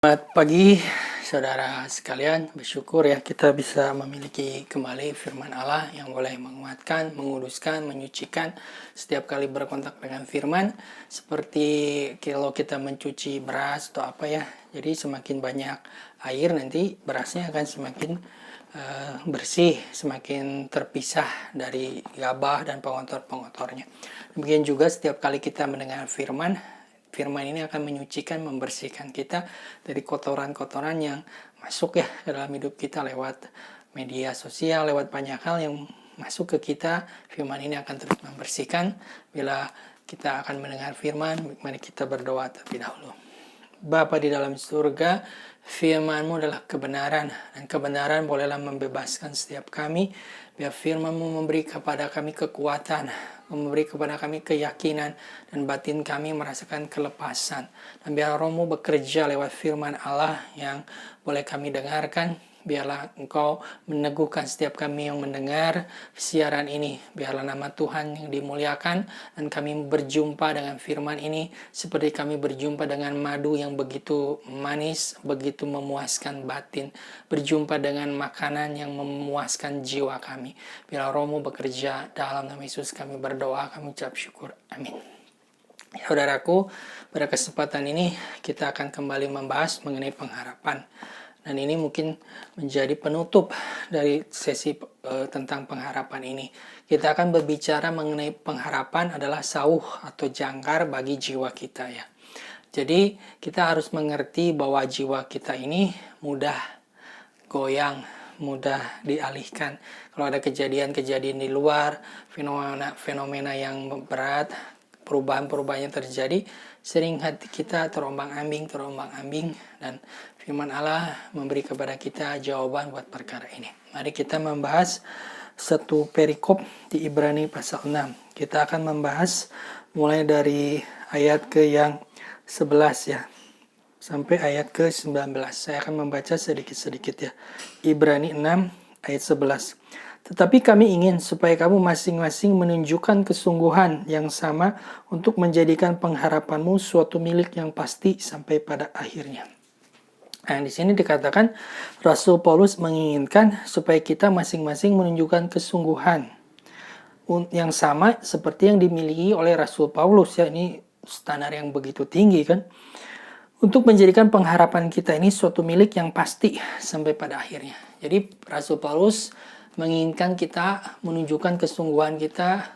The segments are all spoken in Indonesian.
Selamat pagi saudara sekalian, bersyukur ya kita bisa memiliki kembali firman Allah yang boleh menguatkan, menguduskan, menyucikan setiap kali berkontak dengan firman. Seperti kalau kita mencuci beras atau apa ya, jadi semakin banyak air nanti berasnya akan semakin bersih, semakin terpisah dari gabah dan pengotor-pengotornya. Demikian juga setiap kali kita mendengar firman ini akan menyucikan, membersihkan kita dari kotoran-kotoran yang masuk ya ke dalam hidup kita lewat media sosial, lewat banyak hal yang masuk ke kita. Firman ini akan terus membersihkan. Bila kita akan mendengar firman, mari kita berdoa terlebih dahulu. Bapa di dalam surga, firman-Mu adalah kebenaran, dan kebenaran bolehlah membebaskan setiap kami. Biar firman-Mu memberi kepada kami kekuatan, memberi kepada kami keyakinan, dan batin kami merasakan kelepasan. Dan biar Roh-Mu bekerja lewat firman Allah yang boleh kami dengarkan. Biarlah Engkau meneguhkan setiap kami yang mendengar siaran ini. Biarlah nama Tuhan yang dimuliakan, dan kami berjumpa dengan firman ini seperti kami berjumpa dengan madu yang begitu manis, begitu memuaskan batin. Berjumpa dengan makanan yang memuaskan jiwa kami. Biarlah Roh-Mu bekerja. Dalam nama Yesus kami berdoa, kami ucap syukur. Amin. Saudaraku, pada kesempatan ini kita akan kembali membahas mengenai pengharapan. Dan ini mungkin menjadi penutup dari sesi tentang pengharapan ini. Kita akan berbicara mengenai pengharapan adalah sauh atau jangkar bagi jiwa kita ya. Jadi kita harus mengerti bahwa jiwa kita ini mudah goyang, mudah dialihkan. Kalau ada kejadian-kejadian di luar, fenomena yang berat, perubahan-perubahan yang terjadi, sering hati kita terombang-ambing, dan firman Allah memberi kepada kita jawaban buat perkara ini. Mari kita membahas satu perikop di Ibrani pasal 6. Kita akan membahas mulai dari ayat ke yang 11 ya, sampai ayat ke 19. Saya akan membaca sedikit-sedikit ya. Ibrani 6 ayat 11. Tetapi kami ingin supaya kamu masing-masing menunjukkan kesungguhan yang sama untuk menjadikan pengharapanmu suatu milik yang pasti sampai pada akhirnya. Nah, di sini dikatakan Rasul Paulus menginginkan supaya kita masing-masing menunjukkan kesungguhan yang sama seperti yang dimiliki oleh Rasul Paulus ya. Ini standar yang begitu tinggi kan. Untuk menjadikan pengharapan kita ini suatu milik yang pasti sampai pada akhirnya. Jadi Rasul Paulus menginginkan kita menunjukkan kesungguhan kita,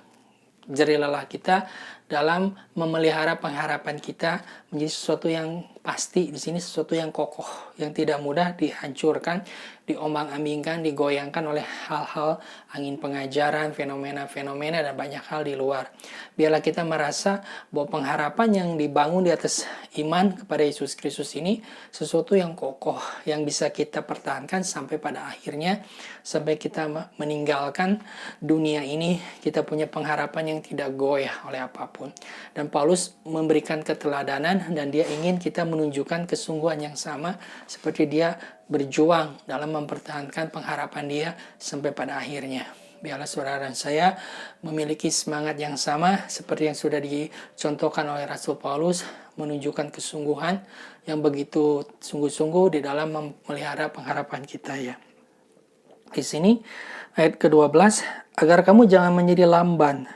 jerih lelah kita dalam memelihara pengharapan kita menjadi sesuatu yang pasti, di sini sesuatu yang kokoh, yang tidak mudah dihancurkan, diombang-ambingkan, digoyangkan oleh hal-hal angin pengajaran, fenomena-fenomena, dan banyak hal di luar. Biarlah kita merasa bahwa pengharapan yang dibangun di atas iman kepada Yesus Kristus ini sesuatu yang kokoh, yang bisa kita pertahankan sampai pada akhirnya, sampai kita meninggalkan dunia ini, kita punya pengharapan yang tidak goyah oleh apapun. Dan Paulus memberikan keteladanan, dan dia ingin kita menunjukkan kesungguhan yang sama seperti dia berjuang dalam mempertahankan pengharapan dia sampai pada akhirnya. Biarlah saudara dan saya memiliki semangat yang sama seperti yang sudah dicontohkan oleh Rasul Paulus, menunjukkan kesungguhan yang begitu sungguh-sungguh di dalam memelihara pengharapan kita ya. Di sini ayat ke-12, agar kamu jangan menjadi lamban,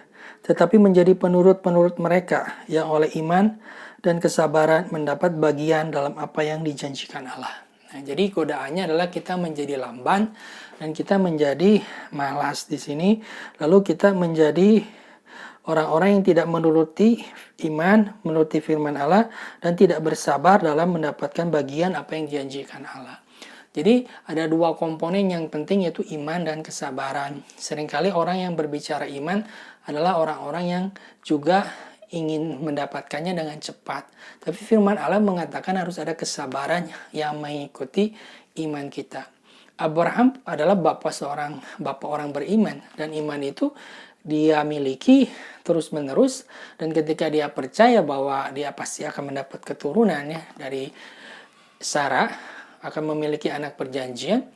tetapi menjadi penurut-penurut mereka yang oleh iman dan kesabaran mendapat bagian dalam apa yang dijanjikan Allah. Nah, jadi godaannya adalah kita menjadi lamban dan kita menjadi malas di sini. Lalu kita menjadi orang-orang yang tidak menuruti iman, menuruti firman Allah, dan tidak bersabar dalam mendapatkan bagian apa yang dijanjikan Allah. Jadi ada dua komponen yang penting, yaitu iman dan kesabaran. Seringkali orang yang berbicara iman adalah orang-orang yang juga ingin mendapatkannya dengan cepat. Tapi firman Allah mengatakan harus ada kesabaran yang mengikuti iman kita. Abraham adalah bapak orang beriman, dan iman itu dia miliki terus-menerus, dan ketika dia percaya bahwa dia pasti akan mendapat keturunan ya dari Sarah, akan memiliki anak perjanjian,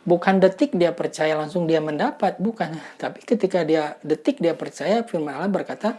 bukan detik dia percaya langsung dia mendapat, bukan. Tapi ketika dia percaya, firman Allah berkata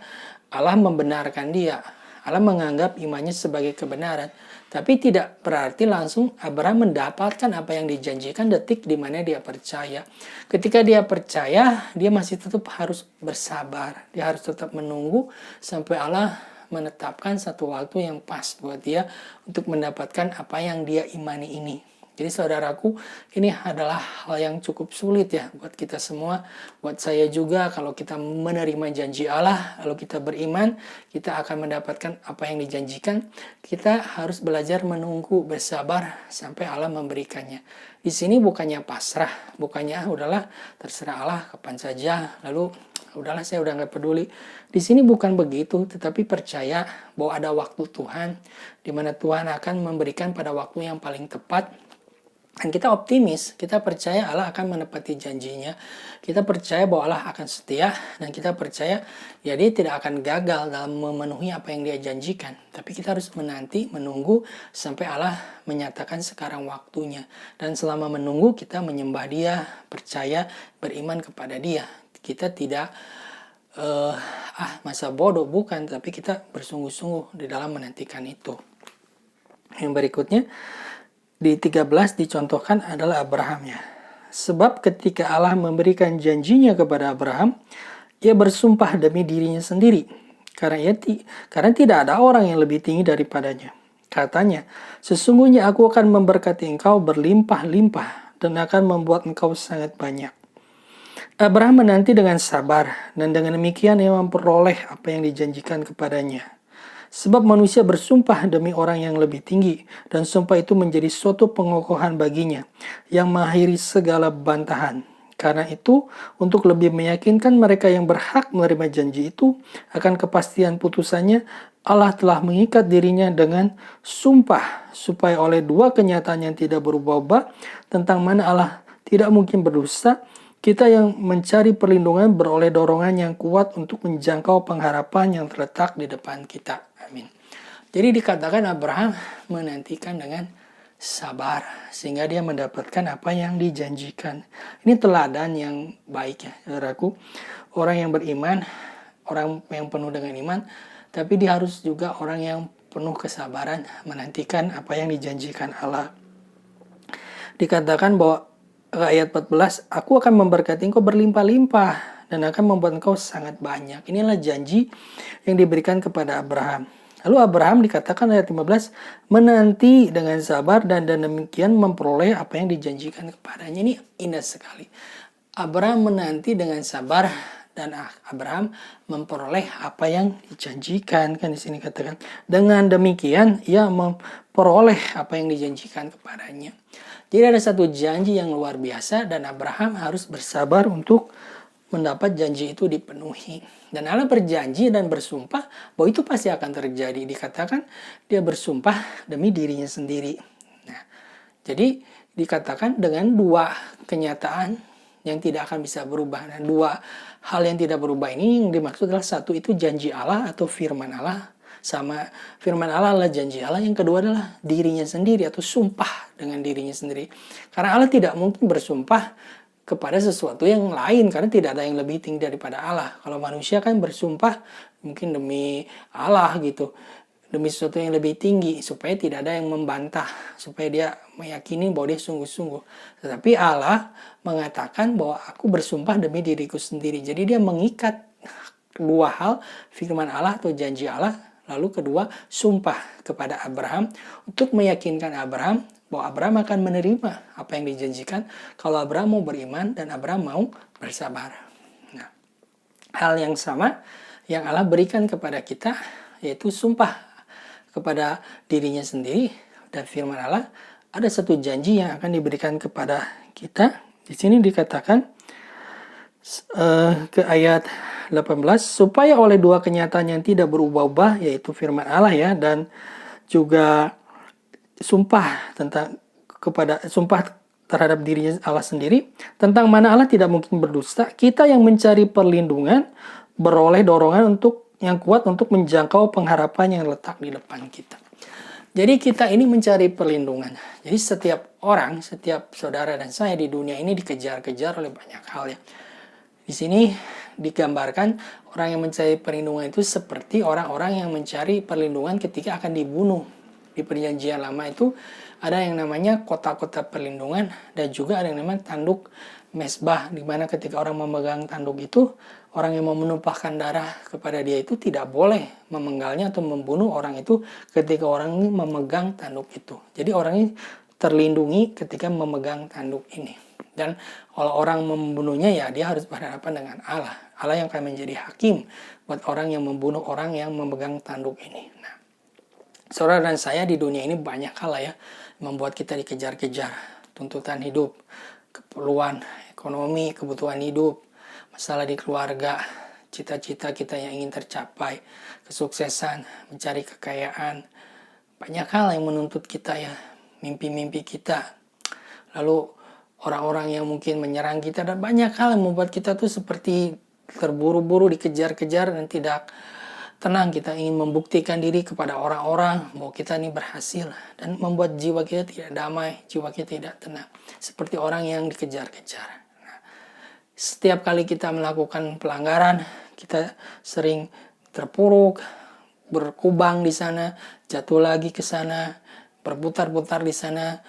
Allah membenarkan dia. Allah menganggap imannya sebagai kebenaran. Tapi tidak berarti langsung Abraham mendapatkan apa yang dijanjikan detik di mana dia percaya. Ketika dia percaya, dia masih tetap harus bersabar. Dia harus tetap menunggu sampai Allah menetapkan satu waktu yang pas buat dia untuk mendapatkan apa yang dia imani ini. Jadi saudaraku, ini adalah hal yang cukup sulit ya buat kita semua. Buat saya juga, kalau kita menerima janji Allah, lalu kita beriman, kita akan mendapatkan apa yang dijanjikan. Kita harus belajar menunggu, bersabar sampai Allah memberikannya. Di sini bukannya pasrah, bukannya udahlah terserah Allah kapan saja, lalu udahlah saya udah nggak peduli. Di sini bukan begitu, tetapi percaya bahwa ada waktu Tuhan, di mana Tuhan akan memberikan pada waktu yang paling tepat. Dan kita optimis, kita percaya Allah akan menepati janjinya. Kita percaya bahwa Allah akan setia, dan kita percaya ya dia tidak akan gagal dalam memenuhi apa yang dia janjikan. Tapi kita harus menunggu sampai Allah menyatakan sekarang waktunya. Dan selama menunggu kita menyembah dia, percaya, beriman kepada dia. Kita tidak masa bodoh, bukan, tapi kita bersungguh-sungguh di dalam menantikan itu. Yang berikutnya di 13 dicontohkan adalah Abraham ya. Sebab ketika Allah memberikan janjinya kepada Abraham, ia bersumpah demi dirinya sendiri. Karena tidak ada orang yang lebih tinggi daripadanya. Katanya, sesungguhnya aku akan memberkati engkau berlimpah-limpah dan akan membuat engkau sangat banyak. Abraham menanti dengan sabar, dan dengan demikian ia memperoleh apa yang dijanjikan kepadanya. Sebab manusia bersumpah demi orang yang lebih tinggi, dan sumpah itu menjadi suatu pengokohan baginya, yang mengakhiri segala bantahan. Karena itu, untuk lebih meyakinkan mereka yang berhak menerima janji itu, akan kepastian putusannya, Allah telah mengikat dirinya dengan sumpah, supaya oleh dua kenyataan yang tidak berubah-ubah, tentang mana Allah tidak mungkin berdusta, kita yang mencari perlindungan beroleh dorongan yang kuat untuk menjangkau pengharapan yang terletak di depan kita. Amin. Jadi dikatakan Abraham menantikan dengan sabar sehingga dia mendapatkan apa yang dijanjikan. Ini teladan yang baik ya, saudaraku. Orang yang beriman, orang yang penuh dengan iman, tapi dia harus juga orang yang penuh kesabaran menantikan apa yang dijanjikan Allah. Dikatakan bahwa ayat 14, aku akan memberkati engkau berlimpah-limpah dan akan membuat engkau sangat banyak. Inilah janji yang diberikan kepada Abraham. Lalu Abraham dikatakan ayat 15, menanti dengan sabar dan demikian memperoleh apa yang dijanjikan kepadanya. Ini indah sekali. Abraham menanti dengan sabar dan Abraham memperoleh apa yang dijanjikan. Kan di sini katakan, dengan demikian ia memperoleh apa yang dijanjikan kepadanya. Jadi ada satu janji yang luar biasa dan Abraham harus bersabar untuk mendapat janji itu dipenuhi. Dan Allah berjanji dan bersumpah bahwa itu pasti akan terjadi. Dikatakan dia bersumpah demi dirinya sendiri. Nah, jadi dikatakan dengan dua kenyataan yang tidak akan bisa berubah. Dan dua hal yang tidak berubah ini yang dimaksud adalah satu itu janji Allah atau firman Allah. Sama firman Allah adalah janji Allah. Yang kedua adalah dirinya sendiri atau sumpah dengan dirinya sendiri. Karena Allah tidak mungkin bersumpah kepada sesuatu yang lain karena tidak ada yang lebih tinggi daripada Allah. Kalau manusia kan bersumpah mungkin demi Allah gitu, demi sesuatu yang lebih tinggi supaya tidak ada yang membantah, supaya dia meyakini bahwa dia sungguh-sungguh. Tetapi Allah mengatakan bahwa aku bersumpah demi diriku sendiri. Jadi dia mengikat dua hal, firman Allah atau janji Allah, lalu kedua sumpah kepada Abraham untuk meyakinkan Abraham bahwa Abraham akan menerima apa yang dijanjikan kalau Abraham mau beriman dan Abraham mau bersabar. Nah, hal yang sama yang Allah berikan kepada kita yaitu sumpah kepada dirinya sendiri dan firman Allah. Ada satu janji yang akan diberikan kepada kita. Di sini dikatakan ke ayat 18, supaya oleh dua kenyataan yang tidak berubah-ubah yaitu firman Allah ya dan juga sumpah terhadap dirinya Allah sendiri, tentang mana Allah tidak mungkin berdusta, kita yang mencari perlindungan beroleh dorongan yang kuat untuk menjangkau pengharapan yang letak di depan kita. Jadi kita ini mencari perlindungan. Jadi setiap orang, setiap saudara dan saya di dunia ini dikejar-kejar oleh banyak hal ya. Di sini digambarkan orang yang mencari perlindungan itu seperti orang-orang yang mencari perlindungan ketika akan dibunuh. Di perjanjian lama itu ada yang namanya kota-kota perlindungan dan juga ada yang namanya tanduk mesbah, di mana ketika orang memegang tanduk itu, orang yang mau menumpahkan darah kepada dia itu tidak boleh memenggalnya atau membunuh orang itu ketika orang ini memegang tanduk itu. Jadi orang ini terlindungi ketika memegang tanduk ini. Dan kalau orang membunuhnya ya dia harus berhadapan dengan Allah. Allah yang akan menjadi hakim buat orang yang membunuh orang yang memegang tanduk ini. Nah, saudara dan saya di dunia ini banyak hal ya membuat kita dikejar-kejar. Tuntutan hidup, keperluan ekonomi, kebutuhan hidup, masalah di keluarga, cita-cita kita yang ingin tercapai, kesuksesan, mencari kekayaan. Banyak hal yang menuntut kita ya, mimpi-mimpi kita. Lalu orang-orang yang mungkin menyerang kita dan banyak hal yang membuat kita tuh seperti terburu-buru dikejar-kejar dan tidak tenang. Kita ingin membuktikan diri kepada orang-orang bahwa kita ini berhasil dan membuat jiwa kita tidak damai, jiwa kita tidak tenang. Seperti orang yang dikejar-kejar. Nah, setiap kali kita melakukan pelanggaran, kita sering terpuruk, berkubang di sana, jatuh lagi ke sana, berputar-putar di sana,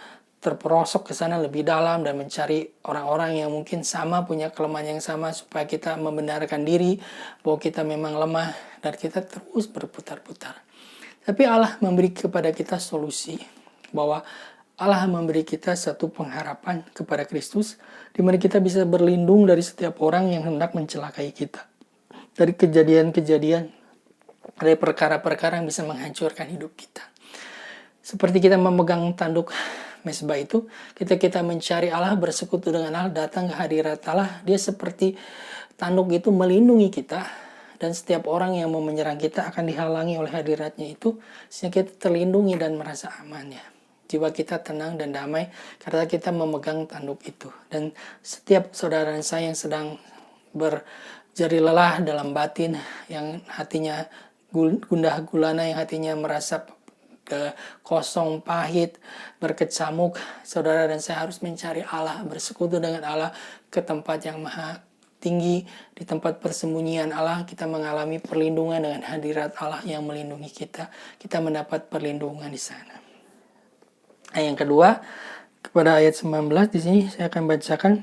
terperosok ke sana lebih dalam dan mencari orang-orang yang mungkin sama, punya kelemahan yang sama supaya kita membenarkan diri bahwa kita memang lemah dan kita terus berputar-putar. Tapi Allah memberi kepada kita solusi, bahwa Allah memberi kita satu pengharapan kepada Kristus di mana kita bisa berlindung dari setiap orang yang hendak mencelakai kita. Dari kejadian-kejadian, dari perkara-perkara yang bisa menghancurkan hidup kita. Seperti kita memegang tanduk mesbah itu, kita mencari Allah, bersekutu dengan Allah, datang ke hadirat Allah, dia seperti tanduk itu melindungi kita, dan setiap orang yang mau menyerang kita akan dihalangi oleh hadiratnya itu, sehingga kita terlindungi dan merasa aman ya. Jiwa kita tenang dan damai karena kita memegang tanduk itu. Dan setiap saudara saya yang sedang berjari lelah dalam batin, yang hatinya gundah gulana, yang hatinya merasa kosong, pahit, berkecamuk, saudara dan saya harus mencari Allah, bersekutu dengan Allah ke tempat yang maha tinggi. Di tempat persembunyian Allah kita mengalami perlindungan dengan hadirat Allah yang melindungi kita. Kita mendapat perlindungan di sana. Nah, yang kedua, kepada ayat 19 di sini saya akan bacakan,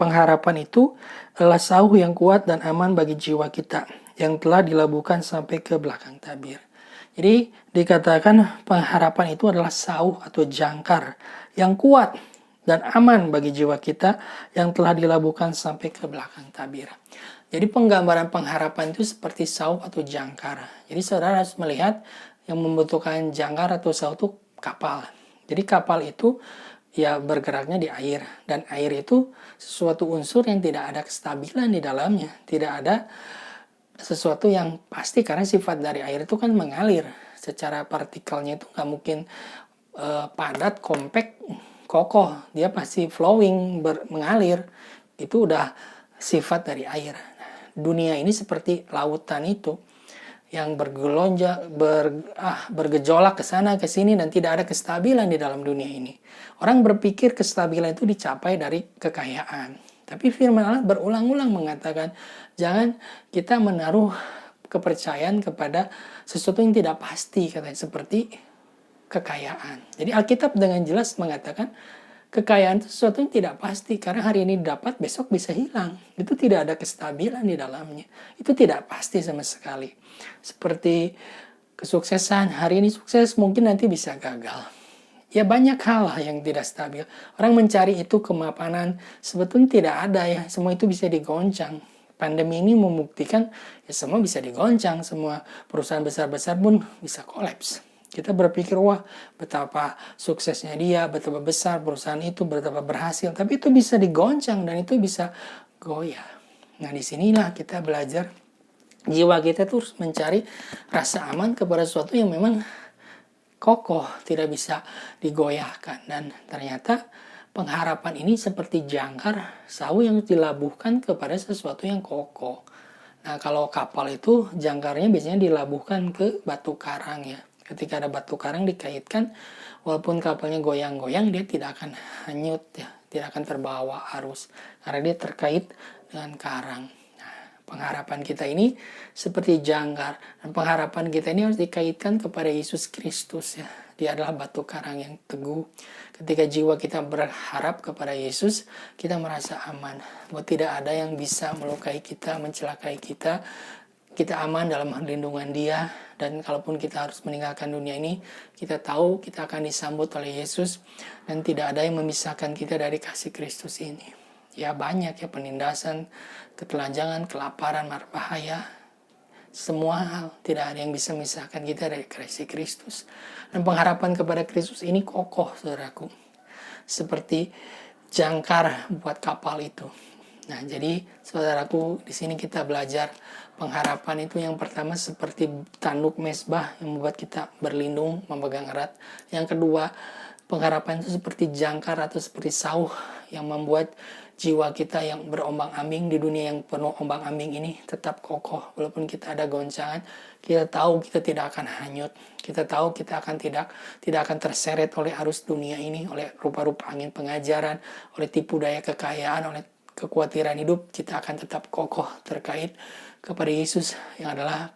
pengharapan itu adalah sauh yang kuat dan aman bagi jiwa kita yang telah dilabuhkan sampai ke belakang tabir. Jadi dikatakan pengharapan itu adalah sauh atau jangkar yang kuat dan aman bagi jiwa kita yang telah dilabuhkan sampai ke belakang tabir. Jadi penggambaran pengharapan itu seperti sauh atau jangkar. Jadi saudara harus melihat yang membutuhkan jangkar atau sauh itu kapal. Jadi kapal itu ya bergeraknya di air, dan air itu sesuatu unsur yang tidak ada kestabilan di dalamnya, tidak ada sesuatu yang pasti karena sifat dari air itu kan mengalir. Secara partikelnya itu nggak mungkin padat, kompak, kokoh. Dia pasti flowing, mengalir. Itu udah sifat dari air. Dunia ini seperti lautan itu yang bergejolak ke sana ke sini dan tidak ada kestabilan di dalam dunia ini. Orang berpikir kestabilan itu dicapai dari kekayaan. Tapi firman Allah berulang-ulang mengatakan, jangan kita menaruh kepercayaan kepada sesuatu yang tidak pasti, katanya, seperti kekayaan. Jadi Alkitab dengan jelas mengatakan, kekayaan itu sesuatu yang tidak pasti, karena hari ini dapat, besok bisa hilang. Itu tidak ada kestabilan di dalamnya. Itu tidak pasti sama sekali. Seperti kesuksesan, hari ini sukses, mungkin nanti bisa gagal. Ya banyak hal yang tidak stabil. Orang mencari itu kemapanan, sebetulnya tidak ada ya. Semua itu bisa digoncang. Pandemi ini membuktikan ya semua bisa digoncang. Semua perusahaan besar-besar pun bisa kolaps. Kita berpikir, wah betapa suksesnya dia, betapa besar perusahaan itu, betapa berhasil. Tapi itu bisa digoncang dan itu bisa goyah. Nah disinilah kita belajar. Jiwa kita terus mencari rasa aman kepada sesuatu yang memang kokoh, tidak bisa digoyahkan. Dan ternyata pengharapan ini seperti jangkar sauh yang dilabuhkan kepada sesuatu yang kokoh. Nah kalau kapal itu jangkarnya biasanya dilabuhkan ke batu karang ya. Ketika ada batu karang dikaitkan, walaupun kapalnya goyang-goyang, dia tidak akan hanyut ya, tidak akan terbawa arus karena dia terkait dengan karang. Nah, Pengharapan kita ini seperti jangkar, dan pengharapan kita ini harus dikaitkan kepada Yesus Kristus ya. Dia adalah batu karang yang teguh. Ketika jiwa kita berharap kepada Yesus, kita merasa aman. Bahwa tidak ada yang bisa melukai kita, mencelakai kita. Kita aman dalam lindungan Dia, dan kalaupun kita harus meninggalkan dunia ini, kita tahu kita akan disambut oleh Yesus, dan tidak ada yang memisahkan kita dari kasih Kristus ini. Ya banyak ya, penindasan, ketelanjangan, kelaparan, mara bahaya, semua hal, tidak ada yang bisa memisahkan kita dari kasih Kristus. Dan pengharapan kepada Kristus ini kokoh, saudaraku, seperti jangkar buat kapal itu. Nah, jadi saudaraku, di sini kita belajar pengharapan itu yang pertama seperti tanduk mesbah yang membuat kita berlindung, memegang erat. Yang kedua, pengharapan itu seperti jangkar atau seperti sauh yang membuat jiwa kita yang berombang-ambing di dunia yang penuh ombang-ambing ini tetap kokoh. Walaupun kita ada goncangan, kita tahu kita tidak akan hanyut. Kita tahu kita akan tidak akan terseret oleh arus dunia ini, oleh rupa-rupa angin pengajaran, oleh tipu daya kekayaan, oleh kekhawatiran hidup. Kita akan tetap kokoh terkait kepada Yesus yang adalah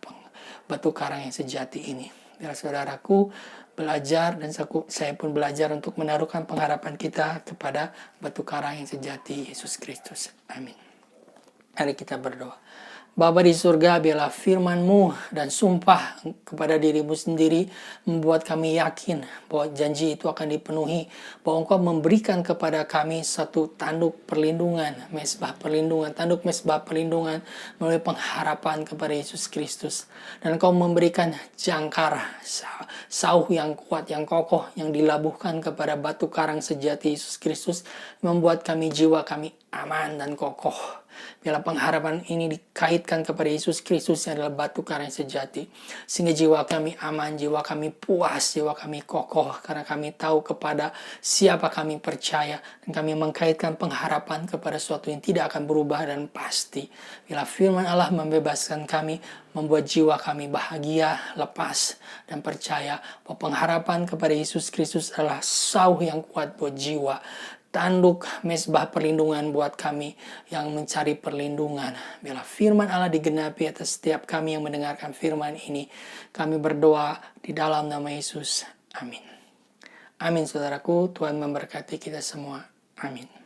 batu karang yang sejati ini. Biar saudaraku belajar, dan saya pun belajar untuk menaruhkan pengharapan kita kepada batu karang yang sejati, Yesus Kristus. Amin. Mari kita berdoa. Bapa di surga, biarlah firman-Mu dan sumpah kepada diri-Mu sendiri membuat kami yakin bahwa janji itu akan dipenuhi, bahwa Engkau memberikan kepada kami satu tanduk perlindungan, tanduk mesbah perlindungan melalui pengharapan kepada Yesus Kristus. Dan Engkau memberikan jangkar, sauh yang kuat, yang kokoh, yang dilabuhkan kepada batu karang sejati Yesus Kristus, membuat jiwa kami aman dan kokoh. Biarlah pengharapan ini dikaitkan kepada Yesus Kristus yang adalah batu karang sejati, sehingga jiwa kami aman, jiwa kami puas, jiwa kami kokoh, karena kami tahu kepada siapa kami percaya, dan kami mengkaitkan pengharapan kepada sesuatu yang tidak akan berubah dan pasti. Bila firman Allah membebaskan kami, membuat jiwa kami bahagia, lepas, dan percaya bahwa pengharapan kepada Yesus Kristus adalah sauh yang kuat buat jiwa, tanduk mesbah perlindungan buat kami yang mencari perlindungan. Biarlah firman Allah digenapi atas setiap kami yang mendengarkan firman ini. Kami berdoa di dalam nama Yesus. Amin. Amin saudaraku, Tuhan memberkati kita semua. Amin.